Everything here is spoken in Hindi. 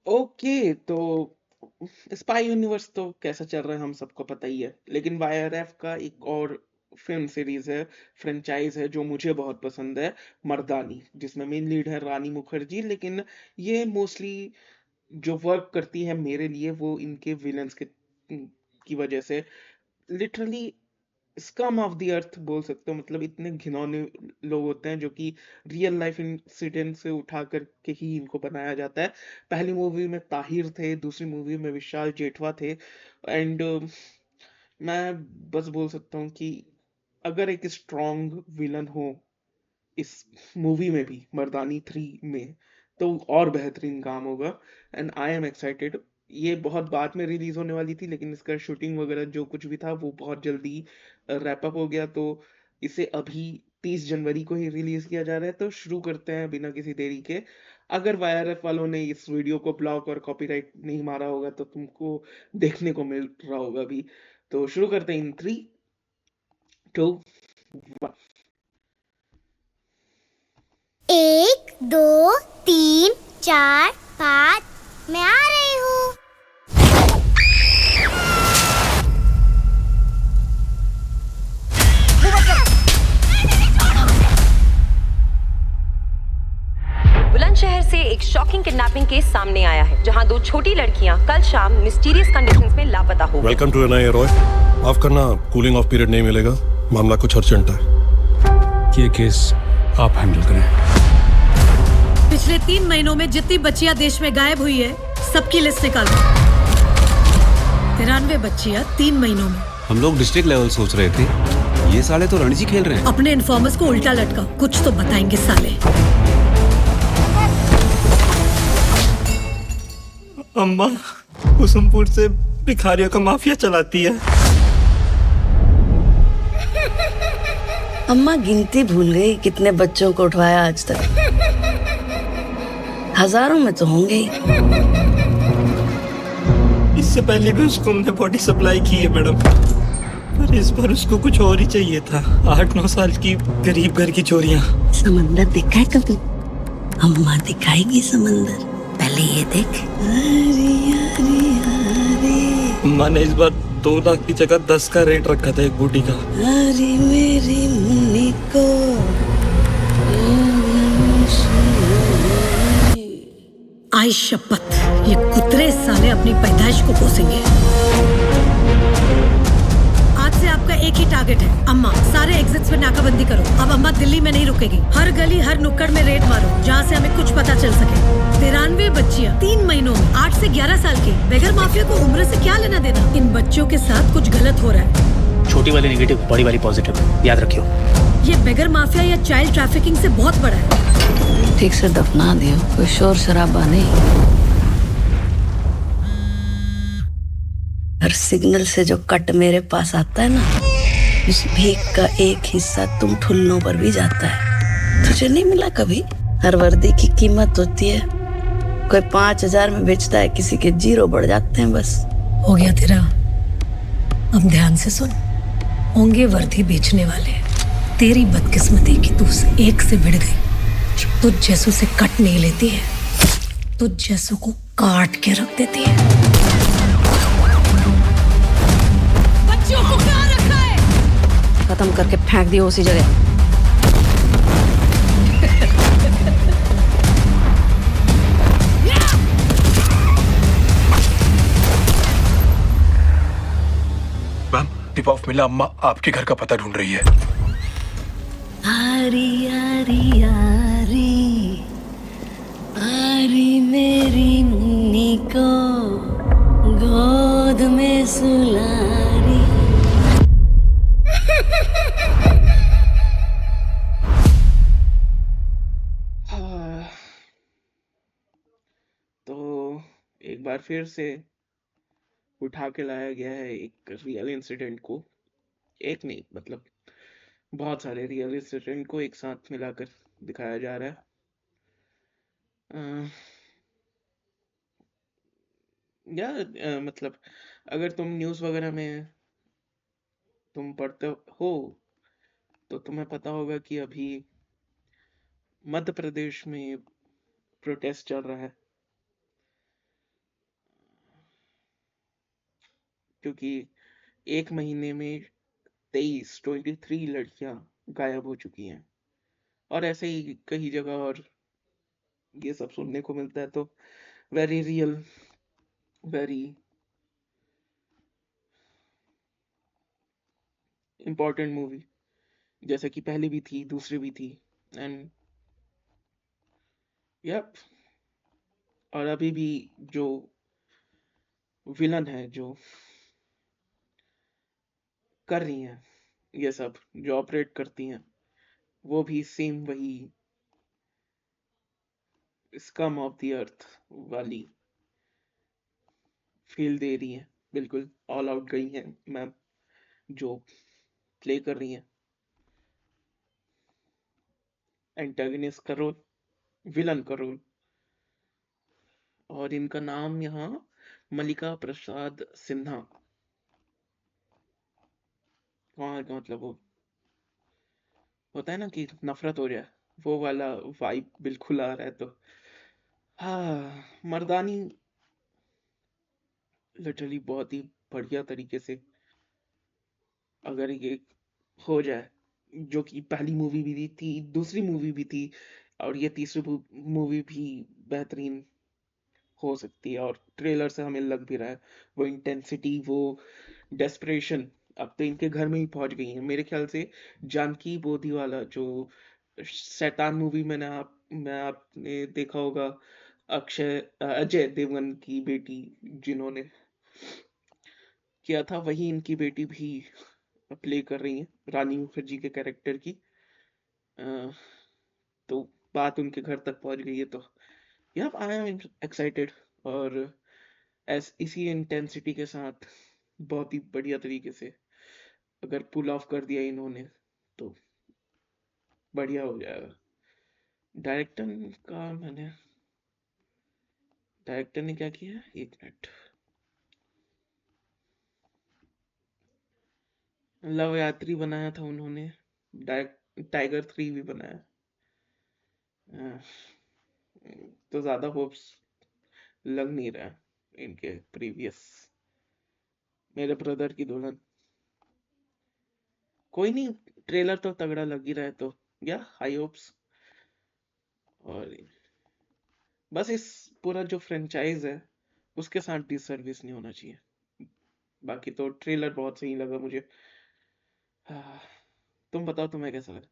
ओके, तो स्पाई यूनिवर्स तो कैसा चल रहा है हम सबको पता ही है, लेकिन वाईआरएफ का एक और फिल्म सीरीज है, फ्रेंचाइज है जो मुझे बहुत पसंद है, मर्दानी, जिसमें मेन लीड है रानी मुखर्जी। लेकिन ये मोस्टली जो वर्क करती है मेरे लिए वो इनके विलन्स के की वजह से, literally scum of the earth बोल सकते हो। मतलब इतने घिनौने लोग होते हैं जो कि रियल लाइफ इंसिडेंट से उठा करके ही इनको बनाया जाता है। पहली मूवी में ताहिर थे, दूसरी मूवी में विशाल जेठवा थे। एंड मैं बस बोल सकता हूँ कि अगर एक स्ट्रॉन्ग विलन हो इस मूवी में भी, मर्दानी 3 में, तो और बेहतरीन काम होगा। And I am excited. ये बहुत बाद में रिलीज होने वाली थी, लेकिन इसका शूटिंग वगैरह जो कुछ भी था वो बहुत जल्दी रैप अप हो गया, तो इसे अभी 30 जनवरी को ही रिलीज किया जा रहा है। तो शुरू करते हैं बिना किसी देरी के। अगर वाईआरएफ वालों ने इस वीडियो को ब्लॉक और कॉपीराइट नहीं मारा होगा तो तुमको देखने को मिल रहा होगा अभी। तो शुरू करते हैं इन 3, 2, 1। 1 2 3 4 5 मैं आ रही हूँ। बुलंदशहर से एक शॉकिंग किडनैपिंग केस सामने आया है, जहां 2 छोटी लड़कियां कल शाम मिस्टीरियस कंडीशंस में लापता हो गई। वेलकम टू एनआईए रॉय। माफ करना, कूलिंग ऑफ पीरियड नहीं मिलेगा, मामला कुछ अर्जेंट है। ये केस आप हैंडल करें। पिछले 3 महीनों में जितनी बच्चियां देश में गायब हुई है, सबकी लिस्ट निकालो। 93 बच्चियां 3 महीनों में। हम लोग डिस्ट्रिक्ट लेवल सोच रहे थे, ये साले तो रणजी खेल रहे हैं। अपने इन्फॉर्मर्स को उल्टा लटकाओ, कुछ तो बताएंगे साले। अम्मा कुसुमपुर से भिखारियों का माफिया चलाती है। अम्मा गिनती भूल गई कितने बच्चों को उठवाया आज तक। हजारों में तो होंगे ही। इससे पहले भी उसको हमने बॉडी सप्लाई की है मैडम, पर इस बार उसको कुछ और ही चाहिए था। 8-9 साल की गरीब घर की चोरियां। समंदर देखा है कभी? अम्मा दिखाएगी समंदर, पहले ये देख। अम्मा ने इस बार 2 लाख की जगह 10 का रेट रखा था एक बूटी का। अरे मेरी मुन्नी को आई शपथ, ये कुतरे साले अपनी पैदाइश को कोसेंगे। आज से आपका एक ही टारगेट है, अम्मा। सारे एग्जिट्स पे नाकाबंदी करो। अब अम्मा दिल्ली में नहीं रुकेगी, हर गली हर नुक्कड़ में रेड मारो, जहाँ से हमें कुछ पता चल सके। 93 बच्चियां 3 महीनों में, 8 से 11 साल की। बेगर माफिया को उम्र से क्या लेना देना? इन बच्चों के साथ कुछ गलत हो रहा है। छोटी वाली नेगेटिव, बड़ी वाली पॉजिटिव, याद रखियो। ये बेगर माफिया या चाइल्ड ट्रैफिकिंग से बहुत बड़ा है। ठीक से दफना दियो, कोई शोर शराबा नहीं। हर सिग्नल से जो कट मेरे पास आता है ना, उस भीख का एक हिस्सा तुम ठुल्लों पर भी जाता है। तुझे नहीं मिला कभी? हर वर्दी की कीमत होती है, कोई 5000 में बेचता है, किसी के 0 बढ़ जाते हैं बस। हो गया तेरा, अब ध्यान से सुन। होंगे वर्दी बेचने वाले, तेरी बदकिस्मती कि तू उस एक से भिड़ गई। तुझ जैसों से कट नहीं लेती है, तुझ जैसों को काट के रख देती है। बच्चियों को कहाँ रखा है? खत्म करके फेंक दियो उसी जगह। मैम, टिप ऑफ मिला, अम्मा आपके घर का पता ढूंढ रही है। आरी आरी आरी आरी मेरी मुन्नी को गोद में सुलारी। तो एक बार फिर से उठा के लाया गया है एक रियल इंसिडेंट को। एक नहीं, मतलब बहुत सारे रियल इंसिडेंट को एक साथ मिलाकर दिखाया जा रहा है। मतलब अगर तुम न्यूज़ वगैरह में तुम पढ़ते हो तो तुम्हें पता होगा कि अभी मध्य प्रदेश में प्रोटेस्ट चल रहा है। क्योंकि एक महीने में 23 लड़कियां गायब हो चुकी हैं, और ऐसे ही कई जगह और ये सब सुनने को मिलता है। तो very real, very important movie, जैसे कि पहली भी थी, दूसरी भी थी, एंड यप। और अभी भी जो विलन है, जो कर रही हैं ये सब, जो ऑपरेट करती हैं, वो भी सेम वही स्कम ऑफ द अर्थ वाली फील दे रही हैं। बिल्कुल ऑल आउट गई हैं मैम, जो प्ले कर रही हैं एंटागनिस्ट का रोल, विलन का रोल। और इनका नाम यहाँ मल्लिका प्रसाद सिन्हा। वहाँ का मतलब वो होता है ना कि नफरत हो जाए, वो वाला वाइब बिल्कुल आ रहा है। तो हाँ, मर्दानी लिटरली बहुत ही बढ़िया तरीके से अगर ये हो जाए, जो कि पहली मूवी भी थी, दूसरी मूवी भी थी, और ये तीसरी मूवी भी बेहतरीन हो सकती है। और ट्रेलर से हमें लग भी रहा है वो इंटेंसिटी, वो डेस्परेशन अब तो इनके घर में ही पहुंच गई है मेरे ख्याल से। जानकी बोधी वाला जो शैतान मूवी मैं आपने देखा होगा, अजय देवगन की बेटी जिन्होंने किया था, वही इनकी बेटी भी प्ले कर रही है रानी मुखर्जी के कैरेक्टर की। अ, तो बात उनके घर तक पहुंच गई है। तो या आई एम एक्साइटेड, और इसी इंटेंसिटी के साथ बहुत ही बढ़िया तरीके से अगर पुल ऑफ कर दिया इन्होंने तो बढ़िया हो जाएगा। डायरेक्टर का मैंने डायरेक्टर ने क्या किया, एक मिनट, लव यात्री बनाया था उन्होंने, टाइगर 3 भी बनाया। अह, तो ज्यादा होप्स लग नहीं रहा इनके प्रीवियस मेरे ब्रदर की दुल्हन। कोई नहीं, ट्रेलर तो तगड़ा लग ही रहा है, तो या हाई होप्स। और बस इस पूरा जो फ्रेंचाइज है उसके साथ डिसर्विस नहीं होना चाहिए। बाकी तो ट्रेलर बहुत सही लगा मुझे। तुम बताओ तुम्हें कैसा लगा?